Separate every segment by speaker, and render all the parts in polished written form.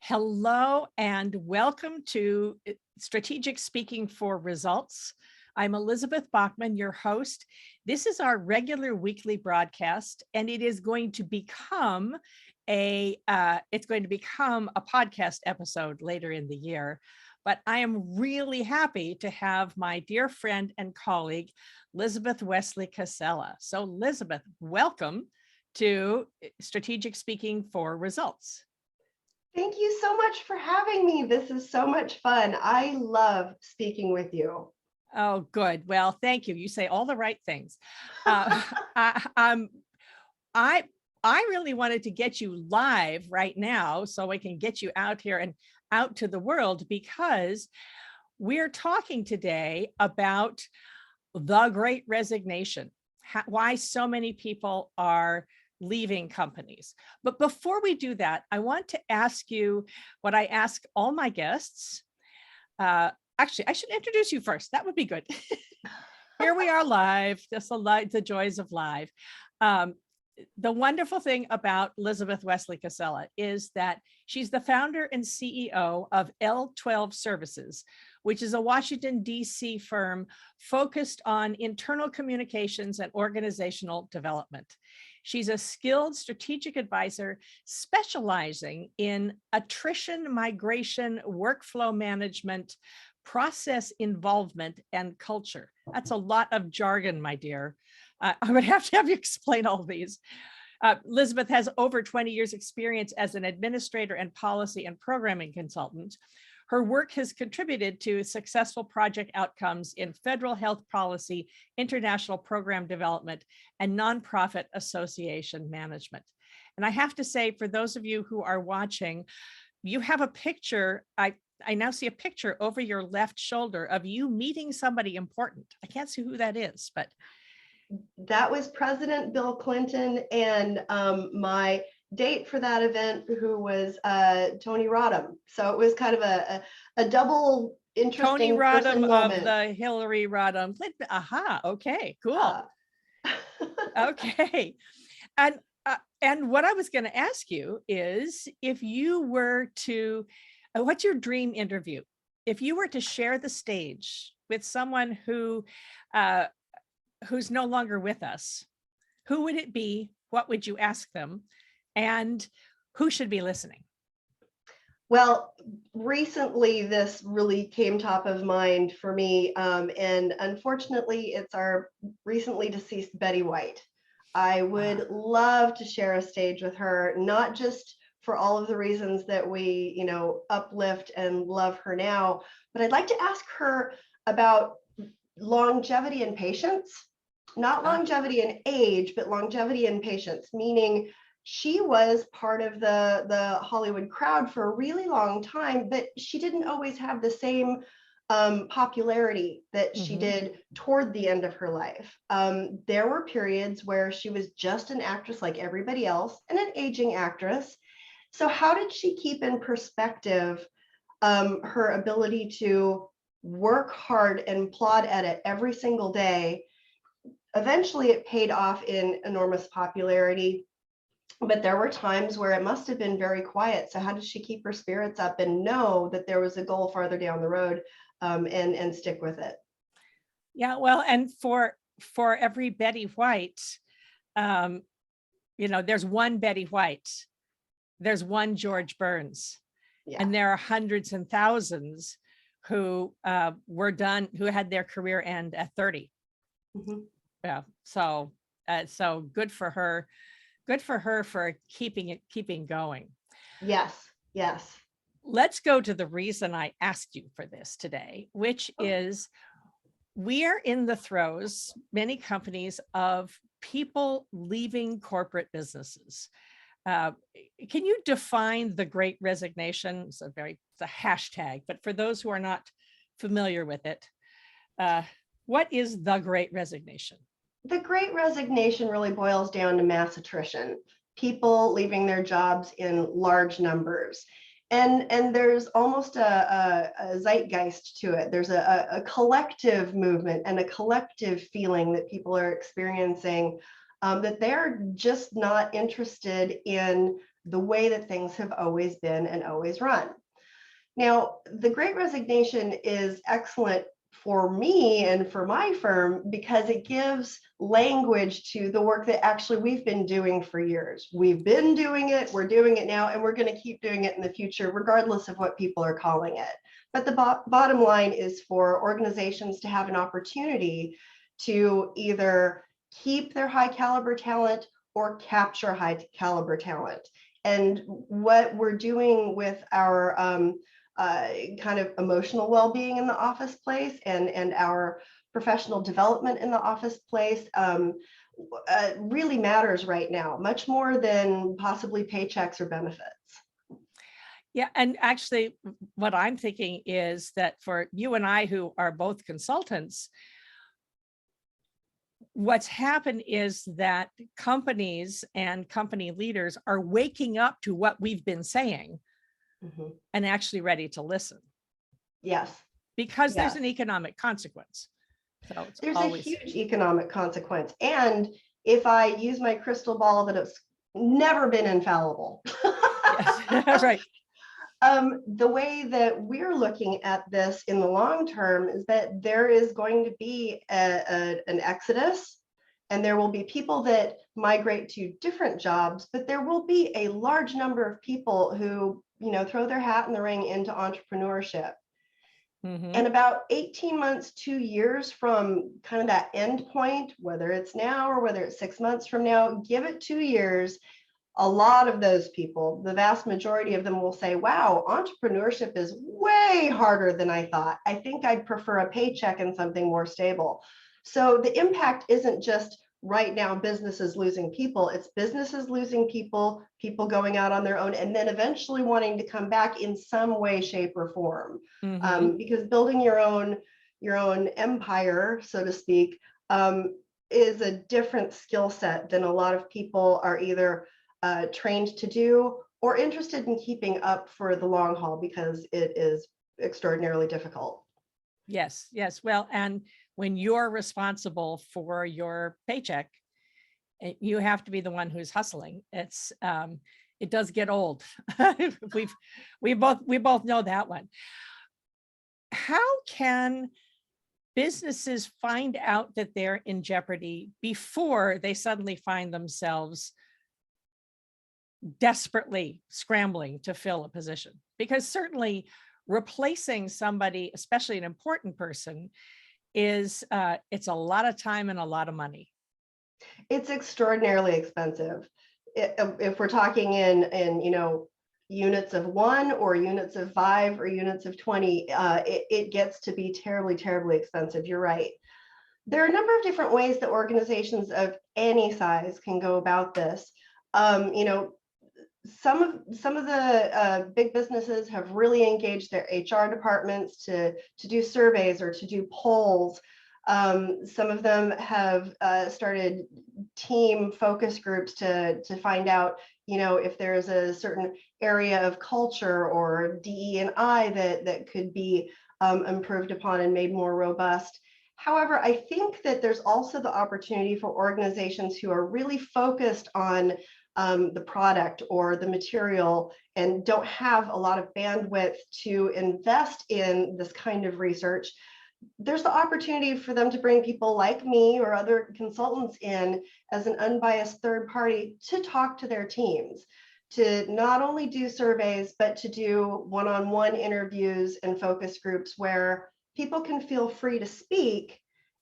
Speaker 1: Hello and welcome to Strategic Speaking for Results. I'm Elizabeth Bachman, your host. This is our regular weekly broadcast, and it is going to become a podcast episode later in the year. But I am really happy to have my dear friend and colleague, Lizabeth Wesely-Casella. So, Lizabeth, welcome to Strategic Speaking for Results.
Speaker 2: Thank you so much for having me. This is so much fun. I love speaking with you.
Speaker 1: Oh, good. Well, thank you. You say all the right things. I really wanted to get you live right now so I can get you out here and out to the world, because we're talking today about the Great Resignation, why so many people are leaving companies. But before we do that, I want to ask you what I ask all my guests. Actually, I should introduce you first. That would be good. Here we are live, just the joys of live. The wonderful thing about Lizabeth Wesely-Casella is that she's the founder and CEO of L12 Services, which is a Washington, D.C. firm focused on internal communications and organizational development. She's a skilled strategic advisor specializing in attrition, migration, workflow management, process involvement, and culture. That's a lot of jargon, my dear. I would have to have you explain all these. Lizabeth has over 20 years experience as an administrator and policy and programming consultant. Her work has contributed to successful project outcomes in federal health policy, international program development, and nonprofit association management. And I have to say, for those of you who are watching, you have a picture. I now see a picture over your left shoulder of you meeting somebody important. I can't see who that is, but
Speaker 2: that was President Bill Clinton, and my date for that event, who was Tony Rodham. So it was kind of a double interesting
Speaker 1: Tony Rodham
Speaker 2: moment.
Speaker 1: of the Hillary Rodham Clinton. Aha. Okay. Cool. Okay. And what I was going to ask you is, if you were to, what's your dream interview? If you were to share the stage with someone who's no longer with us, who would it be? What would you ask them? And who should be listening?
Speaker 2: Well, recently this really came top of mind for me, and unfortunately it's our recently deceased Betty White. I would love to share a stage with her, not just for all of the reasons that we, uplift and love her now, but I'd like to ask her about longevity and patience. Not longevity in age, but longevity in patience, meaning she was part of the Hollywood crowd for a really long time, but she didn't always have the same popularity that she did toward the end of her life. There were periods where she was just an actress like everybody else, and an aging actress. So how did she keep in perspective her ability to work hard and plod at it every single day? Eventually it paid off in enormous popularity, but there were times where it must have been very quiet. So how did she keep her spirits up and know that there was a goal farther down the road, and stick with it?
Speaker 1: Yeah, well, and for every Betty White, there's one Betty White, there's one George Burns, and there are hundreds and thousands who who had their career end at 30. Yeah, so good for her. Good for her for keeping going.
Speaker 2: Yes.
Speaker 1: Let's go to the reason I asked you for this today, which is, we are in the throes, many companies, of people leaving corporate businesses. Can you define the Great Resignation? It's a hashtag, but for those who are not familiar with it, what is the Great Resignation?
Speaker 2: The Great Resignation really boils down to mass attrition, people leaving their jobs in large numbers. And there's almost a zeitgeist to it. There's a collective movement and a collective feeling that people are experiencing, that they're just not interested in the way that things have always been and always run. Now, the Great Resignation is excellent for me and for my firm because it gives language to the work that actually we've been doing for years. We've been doing it, we're doing it now, and we're going to keep doing it in the future, regardless of what people are calling it. But the bottom line is for organizations to have an opportunity to either keep their high caliber talent or capture high caliber talent. And what we're doing with our kind of emotional well-being in the office place and our professional development in the office place really matters right now, much more than possibly paychecks or benefits.
Speaker 1: Yeah, and actually what I'm thinking is that for you and I, who are both consultants, what's happened is that companies and company leaders are waking up to what we've been saying and actually ready to listen.
Speaker 2: Yes.
Speaker 1: Because there's an economic consequence. So
Speaker 2: there's a huge economic consequence. And if I use my crystal ball, that it's never been infallible.
Speaker 1: Yes, right.
Speaker 2: The way that we're looking at this in the long term is that there is going to be an exodus, and there will be people that migrate to different jobs, but there will be a large number of people who, throw their hat in the ring into entrepreneurship. And about 18 months, 2 years from kind of that end point, whether it's now or whether it's 6 months from now, give it 2 years. A lot of those people, the vast majority of them, will say, wow, entrepreneurship is way harder than I thought. I think I'd prefer a paycheck and something more stable. So the impact isn't just right now businesses losing people, it's businesses losing people, people going out on their own, and then eventually wanting to come back in some way, shape, or form. Because building your own empire, so to speak, is a different skill set than a lot of people are either trained to do or interested in keeping up for the long haul, because it is extraordinarily difficult.
Speaker 1: Yes, yes. Well, and when you're responsible for your paycheck, you have to be the one who's hustling. It does get old. we both know that one. How can businesses find out that they're in jeopardy before they suddenly find themselves desperately scrambling to fill a position? Because certainly replacing somebody, especially an important person, is it's a lot of time and a lot of money.
Speaker 2: It's extraordinarily expensive. If we're talking in units of 1 or units of 5 or units of 20, it gets to be terribly, terribly expensive. You're right. There are a number of different ways that organizations of any size can go about this. Some of the big businesses have really engaged their HR departments to do surveys or to do polls. Some of them have started team focus groups to find out, if there's a certain area of culture or DE&I that could be improved upon and made more robust. However, I think that there's also the opportunity for organizations who are really focused on the product or the material and don't have a lot of bandwidth to invest in this kind of research. There's the opportunity for them to bring people like me or other consultants in as an unbiased third party to talk to their teams, to not only do surveys, but to do one-on-one interviews and focus groups where people can feel free to speak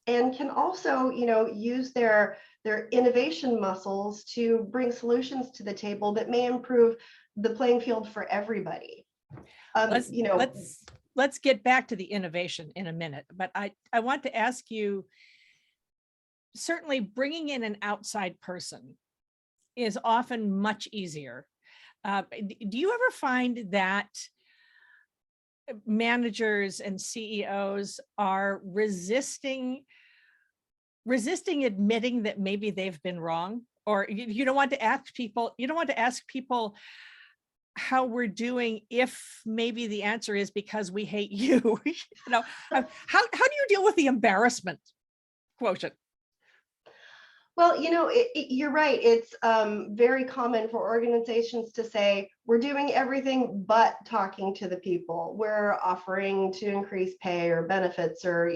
Speaker 2: and can also, use their innovation muscles to bring solutions to the table that may improve the playing field for everybody.
Speaker 1: Let's get back to the innovation in a minute, but I want to ask you, certainly bringing in an outside person is often much easier. Do you ever find that managers and CEOs are resisting admitting that maybe they've been wrong? Or you don't want to ask people how we're doing if maybe the answer is because we hate you. How do you deal with the embarrassment quotient?
Speaker 2: Well, you're right. It's very common for organizations to say, we're doing everything but talking to the people. We're offering to increase pay or benefits or,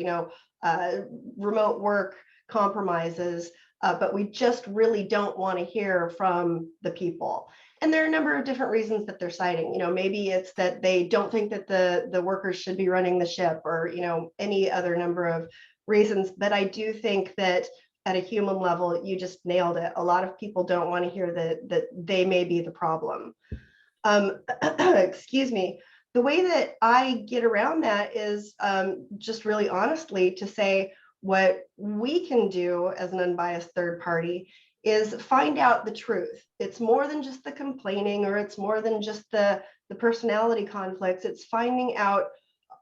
Speaker 2: uh, remote work compromises, but we just really don't want to hear from the people. And there are a number of different reasons that they're citing. Maybe it's that they don't think that the workers should be running the ship, or, any other number of reasons. But I do think that at a human level, you just nailed it. A lot of people don't want to hear that they may be the problem. Excuse me. The way that I get around that is just really honestly to say what we can do as an unbiased third party is find out the truth. It's more than just the complaining, or it's more than just the personality conflicts. It's finding out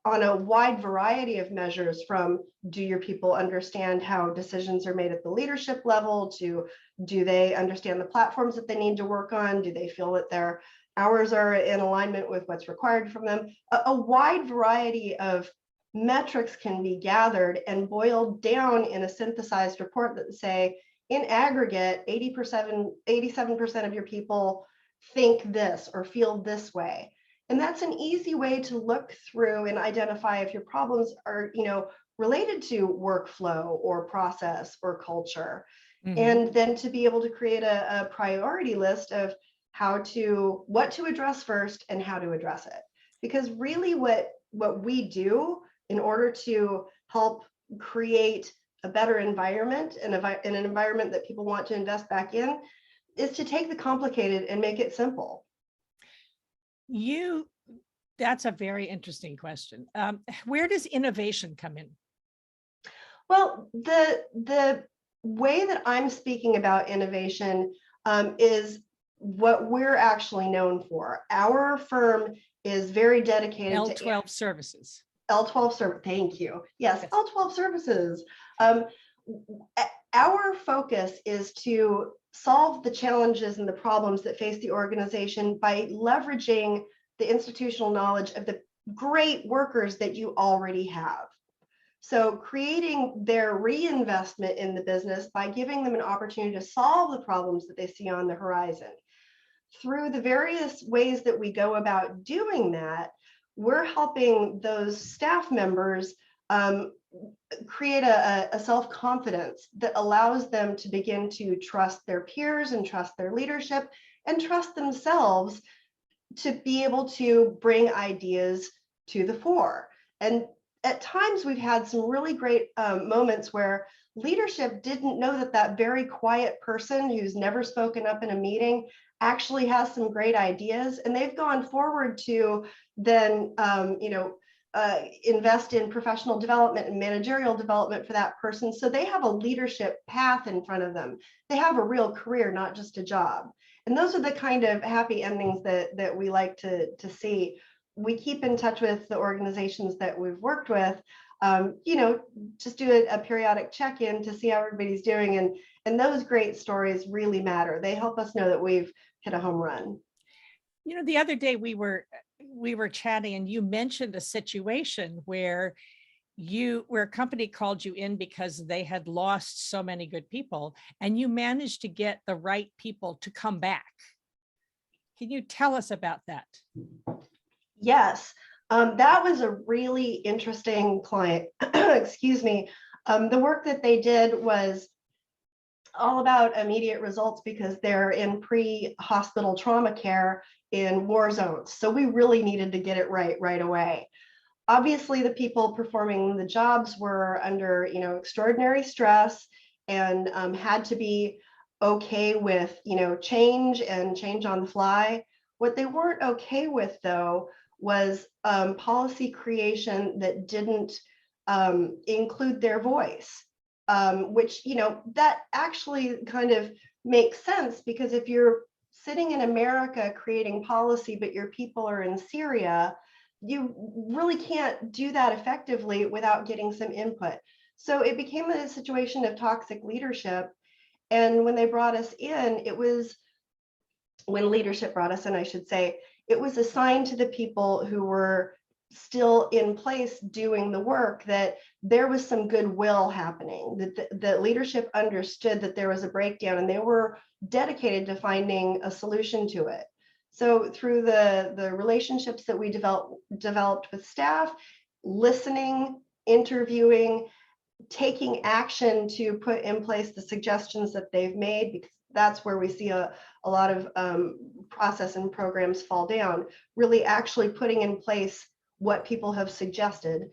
Speaker 2: on a wide variety of measures, from do your people understand how decisions are made at the leadership level, to do they understand the platforms that they need to work on, do they feel that their hours are in alignment with what's required from them. A wide variety of metrics can be gathered and boiled down in a synthesized report that say, in aggregate, 87% of your people think this or feel this way. And that's an easy way to look through and identify if your problems are, related to workflow or process or culture. Mm-hmm. And then to be able to create a priority list of what to address first and how to address it. Because really what we do in order to help create a better environment and an environment that people want to invest back in is to take the complicated and make it simple.
Speaker 1: That's a very interesting question. Where does innovation come in?
Speaker 2: Well, the way that I'm speaking about innovation is what we're actually known for. Our firm is very dedicated
Speaker 1: L12
Speaker 2: to
Speaker 1: L12 Services.
Speaker 2: L12 Services. Thank you. Yes, L12 Services. Our focus is to solve the challenges and the problems that face the organization by leveraging the institutional knowledge of the great workers that you already have. So creating their reinvestment in the business by giving them an opportunity to solve the problems that they see on the horizon. Through the various ways that we go about doing that, we're helping those staff members create a self-confidence that allows them to begin to trust their peers and trust their leadership and trust themselves to be able to bring ideas to the fore. And at times we've had some really great moments where leadership didn't know that very quiet person who's never spoken up in a meeting actually has some great ideas, and they've gone forward to then invest in professional development and managerial development for that person, so they have a leadership path in front of them. They have a real career, not just a job. And those are the kind of happy endings that we like to see. We keep in touch with the organizations that we've worked with, just do a periodic check-in to see how everybody's doing. And those great stories really matter. They help us know that we've hit a home run.
Speaker 1: The other day we were chatting, and you mentioned a situation where a company called you in because they had lost so many good people, and you managed to get the right people to come back. Can you tell us about that?
Speaker 2: Yes, that was a really interesting client. Excuse me. The work that they did was all about immediate results because they're in pre-hospital trauma care in war zones. So we really needed to get it right away. Obviously, the people performing the jobs were under, extraordinary stress and had to be okay with, change and change on the fly. What they weren't okay with, though, was policy creation that didn't include their voice, which, that actually kind of makes sense, because if you're sitting in America creating policy, but your people are in Syria, you really can't do that effectively without getting some input. So it became a situation of toxic leadership. And when they brought us in, when leadership brought us in, I should say, it was assigned to the people who were still in place doing the work, that there was some goodwill happening, that the leadership understood that there was a breakdown and they were dedicated to finding a solution to it. So through the relationships that we developed with staff, listening, interviewing, taking action to put in place the suggestions that they've made, because that's where we see a lot of process and programs fall down, really actually putting in place what people have suggested.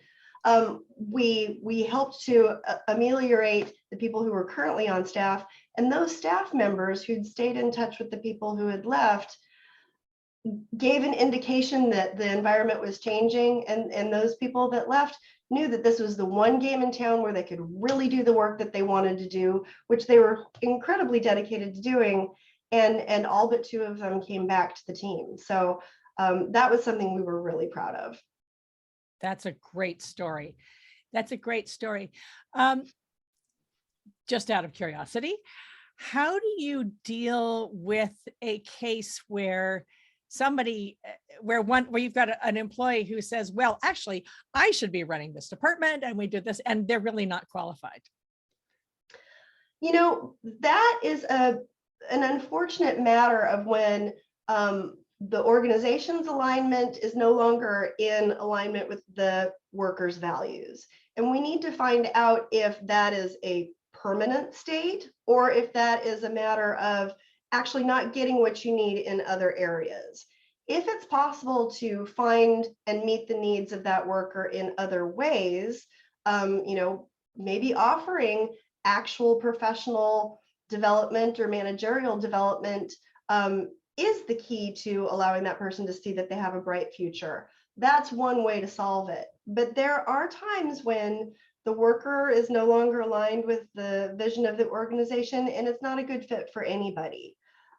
Speaker 2: We helped to ameliorate the people who were currently on staff, and those staff members who'd stayed in touch with the people who had left gave an indication that the environment was changing, and those people that left knew that this was the one game in town where they could really do the work that they wanted to do, which they were incredibly dedicated to doing, and all but 2 of them came back to the team. So that was something we were really proud of.
Speaker 1: That's a great story. That's a great story. Just out of curiosity, how do you deal with a case where where you've got an employee who says, well, actually, I should be running this department and we did this, and they're really not qualified?
Speaker 2: You know, that is an unfortunate matter of when the organization's alignment is no longer in alignment with the workers' values. And we need to find out if that is a permanent state or if that is a matter of actually not getting what you need in other areas. If it's possible to find and meet the needs of that worker in other ways, you know, maybe offering actual professional development or managerial development is the key to allowing that person to see that they have a bright future. That's one way to solve it. But there are times when the worker is no longer aligned with the vision of the organization, and it's not a good fit for anybody.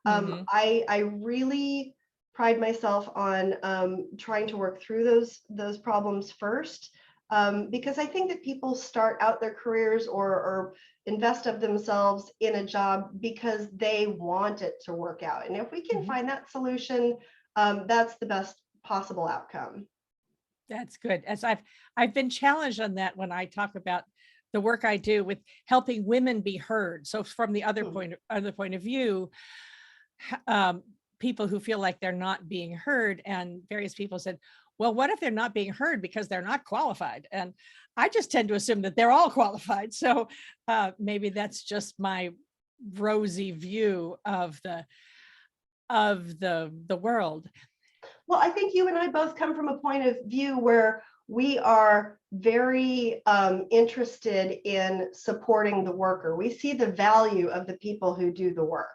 Speaker 1: Mm-hmm.
Speaker 2: I really pride myself on trying to work through those problems first, because I think that people start out their careers or invest of themselves in a job because they want it to work out. And if we can find that solution, that's the best possible outcome.
Speaker 1: That's good. As I've been challenged on that when I talk about the work I do with helping women be heard. So from the other point of view, people who feel like they're not being heard, and various people said, well, what if they're not being heard because they're not qualified? And I just tend to assume that they're all qualified. So maybe that's just my rosy view of the world.
Speaker 2: Well, I think you and I both come from a point of view where we are very interested in supporting the worker. We see the value of the people who do the work.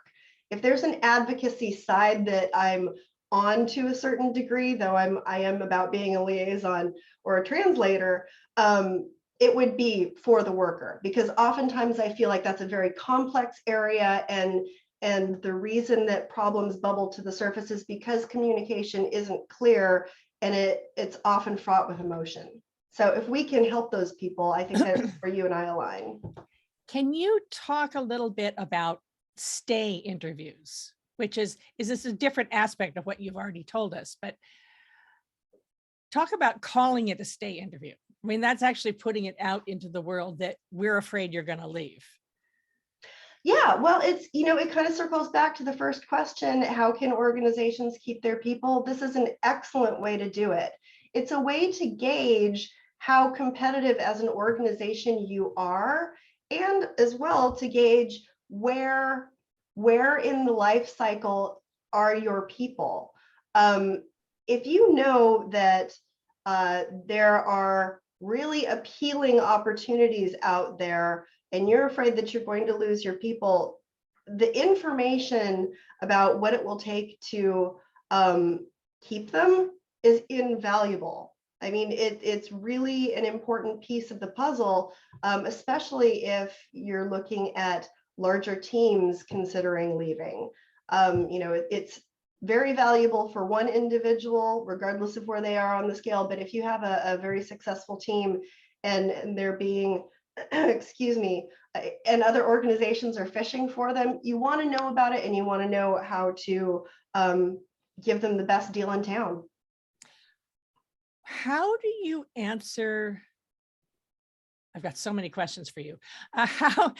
Speaker 2: If there's an advocacy side that I'm on to a certain degree, though I am about being a liaison or a translator, it would be for the worker, because oftentimes I feel like that's a very complex area, and the reason that problems bubble to the surface is because communication isn't clear, and it's often fraught with emotion. So if we can help those people, I think that's where you and I align.
Speaker 1: Can you talk a little bit about stay interviews, which is this a different aspect of what you've already told us, but talk about calling it a stay interview. I mean, that's actually putting it out into the world that we're afraid you're going to leave.
Speaker 2: Yeah, well, it's, you know, it kind of circles back to the first question, how can organizations keep their people? This is an excellent way to do it. It's a way to gauge how competitive as an organization you are, and as well to gauge where in the life cycle are your people. If you know that there are really appealing opportunities out there, and you're afraid that you're going to lose your people, the information about what it will take to keep them is invaluable. I mean, it's really an important piece of the puzzle, especially if you're looking at larger teams considering leaving. You know, it's very valuable for one individual, regardless of where they are on the scale. But if you have a very successful team and they're being, excuse me, and other organizations are fishing for them, you want to know about it, and you want to know how to give them the best deal in town.
Speaker 1: How do you answer? I've got so many questions for you. How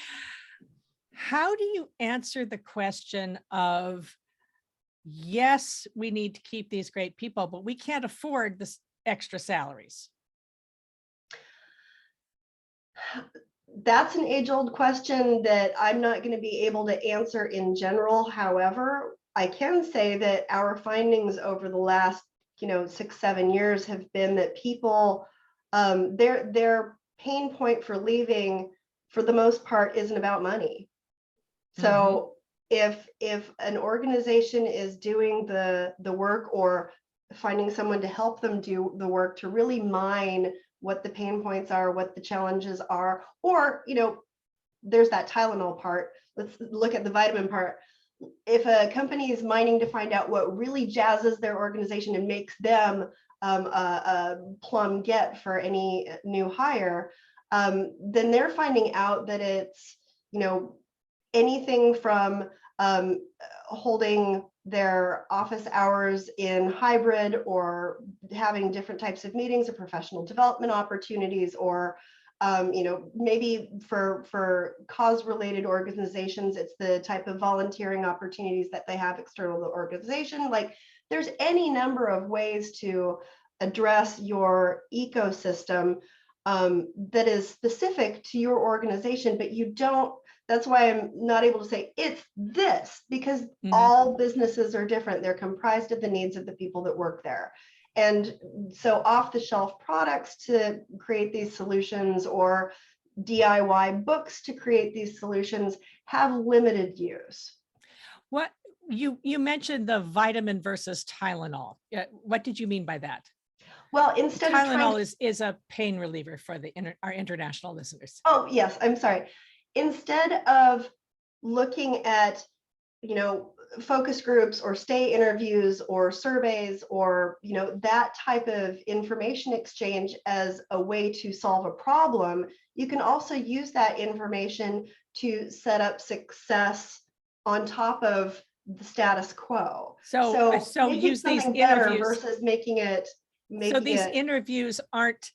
Speaker 1: do you answer the question of, yes, we need to keep these great people, but we can't afford this extra salaries?
Speaker 2: That's an age-old question that I'm not going to be able to answer in general. However, I can say that our findings over the last, 6, 7 years have been that people, their pain point for leaving, for the most part, isn't about money. So if an organization is doing the work, or finding someone to help them do the work, to really mine what the pain points are, what the challenges are, or there's that Tylenol part. Let's look at the vitamin part. If a company is mining to find out what really jazzes their organization and makes them a plum get for any new hire, then they're finding out that it's anything from holding their office hours in hybrid, or having different types of meetings or professional development opportunities, or maybe for cause-related organizations, it's the type of volunteering opportunities that they have external to the organization. Like, there's any number of ways to address your ecosystem that is specific to your organization, but you don't. That's why I'm not able to say it's this, because all businesses are different. They're comprised of the needs of the people that work there. And so off-the-shelf products to create these solutions, or DIY books to create these solutions, have limited use.
Speaker 1: What you mentioned, the vitamin versus Tylenol. What did you mean by that?
Speaker 2: Well, instead of
Speaker 1: Tylenol is a pain reliever for our international listeners.
Speaker 2: Oh, yes, I'm sorry. Instead of looking at, focus groups or stay interviews or surveys, or, that type of information exchange as a way to solve a problem, you can also use that information to set up success on top of the status quo.
Speaker 1: So
Speaker 2: making
Speaker 1: use these
Speaker 2: something better
Speaker 1: interviews
Speaker 2: versus making it.
Speaker 1: So these interviews aren't,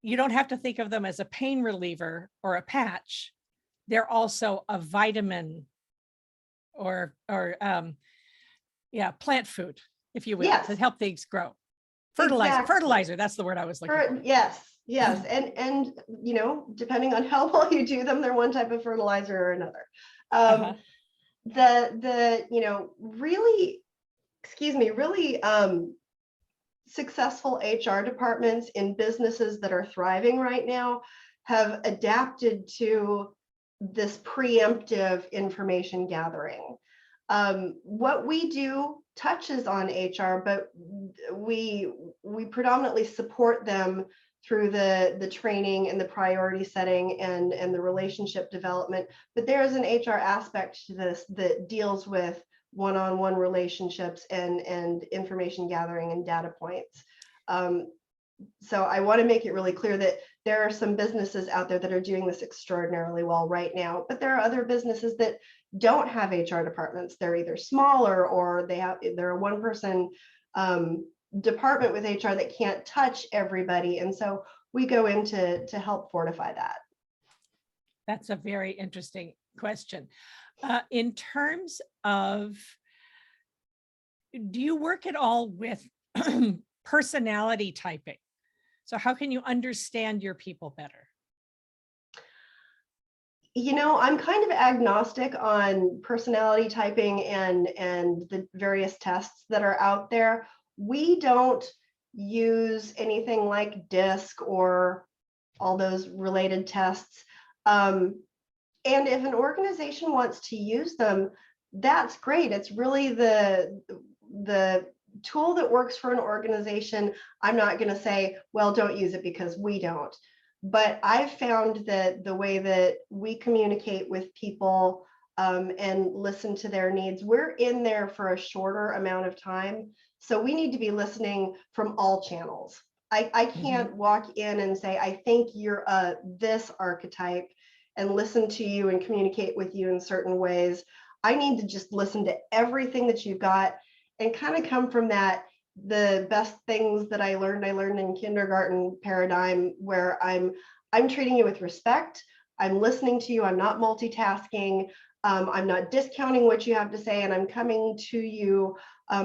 Speaker 1: you don't have to think of them as a pain reliever or a patch. They're also a vitamin or plant food, if you will,
Speaker 2: Yes,
Speaker 1: to help things grow. Fertilizer, that's the word I was looking for.
Speaker 2: Yes. And depending on how well you do them, they're one type of fertilizer or another. Really, successful HR departments in businesses that are thriving right now have adapted to this preemptive information gathering. What we do touches on HR, but we predominantly support them through the training and the priority setting and the relationship development. But there is an HR aspect to this that deals with one-on-one relationships and information gathering and data points. So I want to make it really clear that there are some businesses out there that are doing this extraordinarily well right now, but there are other businesses that don't have HR departments. They're either smaller, or they're a one-person department with HR that can't touch everybody. And so we go in to help fortify that.
Speaker 1: That's a very interesting question. In terms of, do you work at all with personality typing? So how can you understand your people better?
Speaker 2: I'm kind of agnostic on personality typing and the various tests that are out there. We don't use anything like DISC or all those related tests. And if an organization wants to use them, that's great. It's really the tool that works for an organization. I'm not going to say, well, don't use it because we don't. But I've found that the way that we communicate with people and listen to their needs, we're in there for a shorter amount of time. So we need to be listening from all channels. I can't walk in and say, I think you're this archetype, and listen to you and communicate with you in certain ways. I need to just listen to everything that you've got and kind of come from that the best things that I learned in kindergarten paradigm, where I'm treating you with respect. I'm listening to you. I'm not multitasking. I'm not discounting what you have to say, and I'm coming to you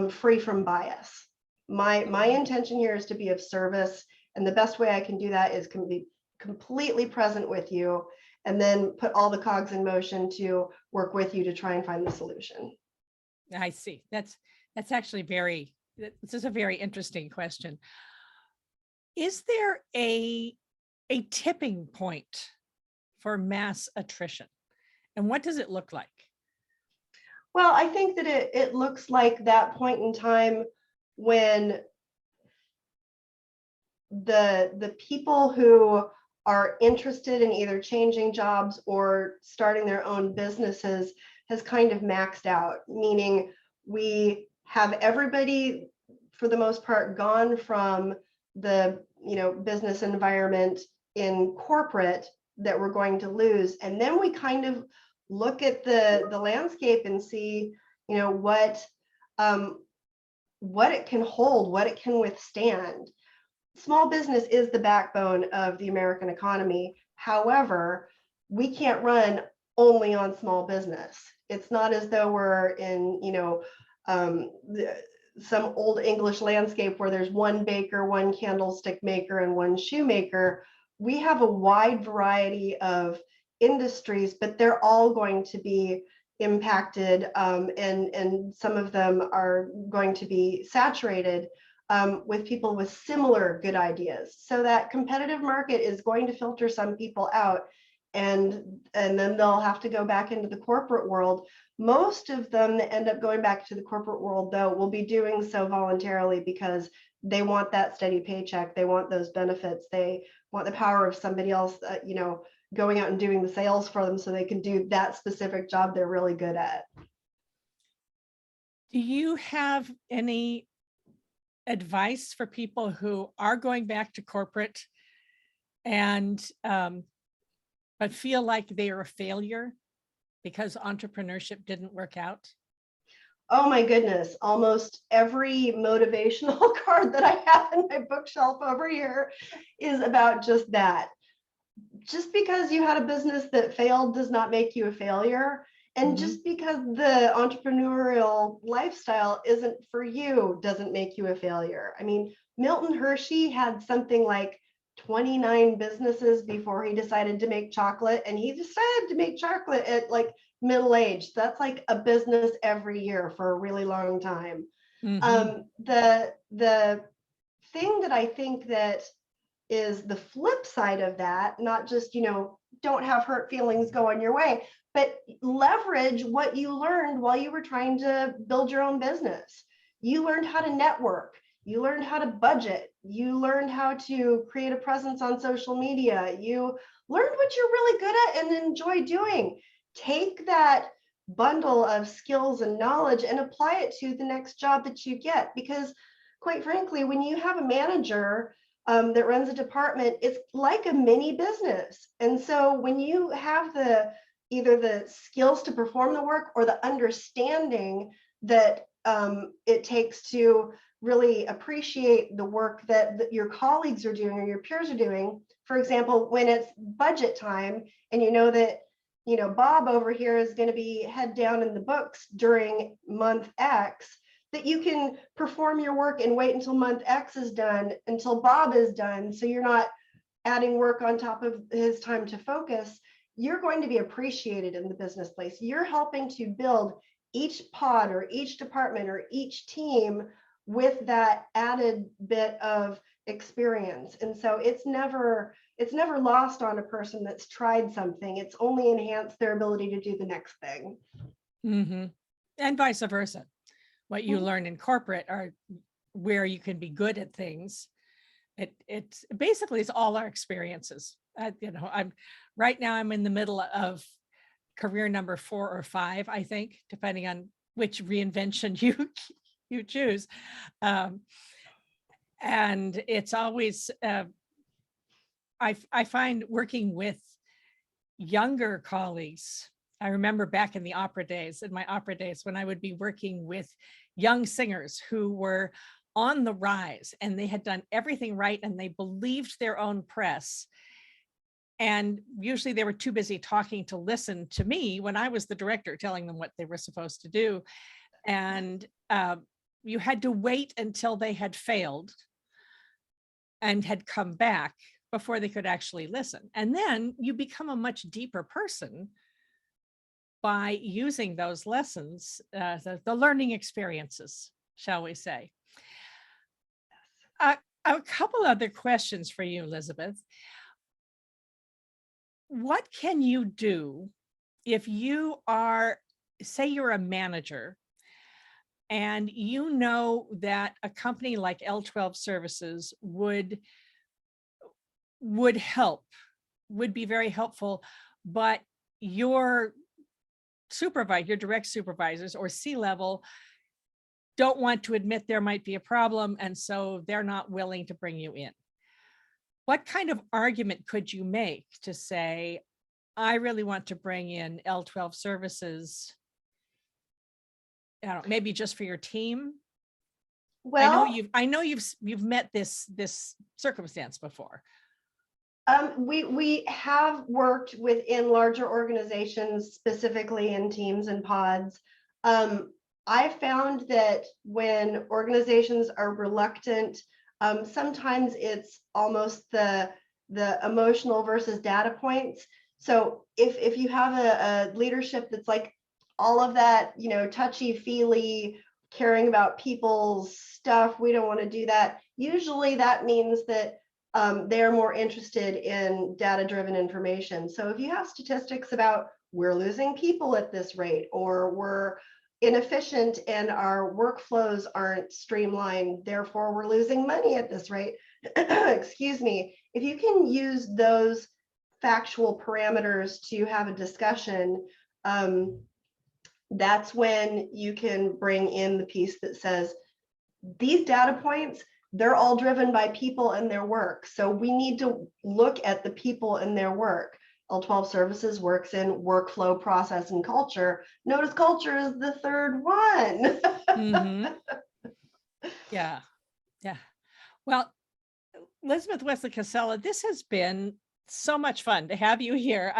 Speaker 2: free from bias. My intention here is to be of service, and the best way I can do that is can be completely present with you, and then put all the cogs in motion to work with you to try and find the solution.
Speaker 1: I see. That's actually this is a very interesting question. Is there a tipping point for mass attrition? And what does it look like?
Speaker 2: Well, I think that it looks like that point in time when the people who are interested in either changing jobs or starting their own businesses has kind of maxed out, meaning we have everybody, for the most part, gone from the business environment in corporate that we're going to lose. And then we kind of look at the landscape and see, what it can hold, what it can withstand. Small business is the backbone of the American economy. However, we can't run only on small business. It's not as though we're in, some old English landscape where there's one baker, one candlestick maker, and one shoemaker. We have a wide variety of industries, but they're all going to be impacted, and some of them are going to be saturated with people with similar good ideas. So that competitive market is going to filter some people out, and then they'll have to go back into the corporate world. Most of them that end up going back to the corporate world, though, will be doing so voluntarily because they want that steady paycheck. They want those benefits. They want the power of somebody else, going out and doing the sales for them so they can do that specific job they're really good at.
Speaker 1: Do you have any advice for people who are going back to corporate and but feel like they are a failure because entrepreneurship didn't work out?
Speaker 2: Oh my goodness, almost every motivational card that I have in my bookshelf over here is about just that. Just because you had a business that failed does not make you a failure. And just because the entrepreneurial lifestyle isn't for you doesn't make you a failure. I mean, Milton Hershey had something like 29 businesses before he decided to make chocolate, and he decided to make chocolate at like middle age. That's like a business every year for a really long time. The thing that I think that is the flip side of that, not just, don't have hurt feelings go on your way, but leverage what you learned while you were trying to build your own business. You learned how to network. You learned how to budget. You learned how to create a presence on social media. You learned what you're really good at and enjoy doing. Take that bundle of skills and knowledge and apply it to the next job that you get. Because quite frankly, when you have a manager that runs a department, it's like a mini business. And so when you have either the skills to perform the work or the understanding that it takes to really appreciate the work that your colleagues are doing or your peers are doing. For example, when it's budget time and that Bob over here is going to be head down in the books during month X, that you can perform your work and wait until month X is done, until Bob is done, so you're not adding work on top of his time to focus. You're going to be appreciated in the business place. You're helping to build each pod or each department or each team with that added bit of experience. And so it's never lost on a person that's tried something. It's only enhanced their ability to do the next thing.
Speaker 1: And vice versa. What you learn in corporate are where you can be good at things. It's basically it's all our experiences. I'm right now, I'm in the middle of career number 4 or 5, I think, depending on which reinvention you choose. And it's always, I find working with younger colleagues. I remember back in my opera days, when I would be working with young singers who were on the rise and they had done everything right and they believed their own press. And usually they were too busy talking to listen to me when I was the director telling them what they were supposed to do. And you had to wait until they had failed and had come back before they could actually listen. And then you become a much deeper person by using those lessons, the learning experiences, shall we say. A couple other questions for you, Elizabeth. What can you do if you are, say you're a manager and you know that a company like L12 Services would help, would be very helpful, but your supervisor, your direct supervisors or C-level don't want to admit there might be a problem, and so they're not willing to bring you in? What kind of argument could you make to say, I really want to bring in L12 Services, I don't know, maybe just for your team?
Speaker 2: Well,
Speaker 1: I know you've met this circumstance before.
Speaker 2: we have worked within larger organizations, specifically in teams and pods. I found that when organizations are reluctant, sometimes it's almost the emotional versus data points. So if you have a leadership that's like all of that, touchy feely, caring about people's stuff, we don't want to do that. Usually that means that they're more interested in data-driven information. So if you have statistics about we're losing people at this rate, or we're inefficient and our workflows aren't streamlined, therefore we're losing money at this rate, excuse me, if you can use those factual parameters to have a discussion, that's when you can bring in the piece that says, these data points, they're all driven by people and their work. So we need to look at the people and their work. L12 Services works in workflow, process, and culture. Notice culture is the third one.
Speaker 1: Mm-hmm. Yeah. Well, Elizabeth Wesely-Casella, this has been so much fun to have you here.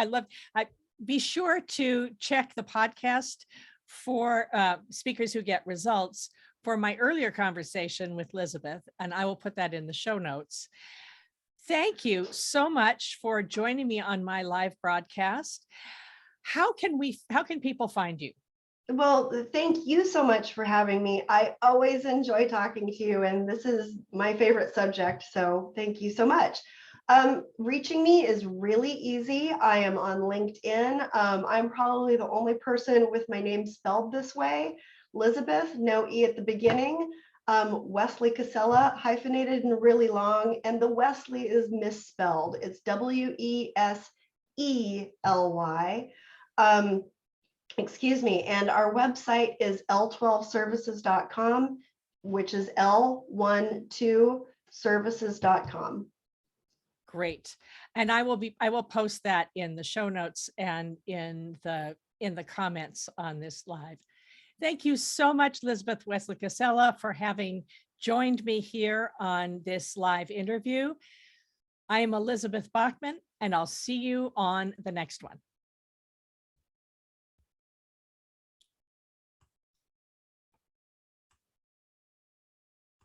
Speaker 1: Be sure to check the podcast for speakers who get results for my earlier conversation with Lizabeth, and I will put that in the show notes. Thank you so much for joining me on my live broadcast. How can people find you?
Speaker 2: Well, thank you so much for having me. I always enjoy talking to you, and this is my favorite subject, so thank you so much. Reaching me is really easy. I am on LinkedIn. I'm probably the only person with my name spelled this way. Lizabeth, no E at the beginning. Wesely-Casella, hyphenated and really long, and the Wesley is misspelled. It's Wesely. Excuse me, and our website is l12services.com, which is l12services.com.
Speaker 1: Great. And I will post that in the show notes and in the comments on this live. Thank you so much, Lizabeth Wesely-Casella, for having joined me here on this live interview. I am Elizabeth Bachman, and I'll see you on the next one.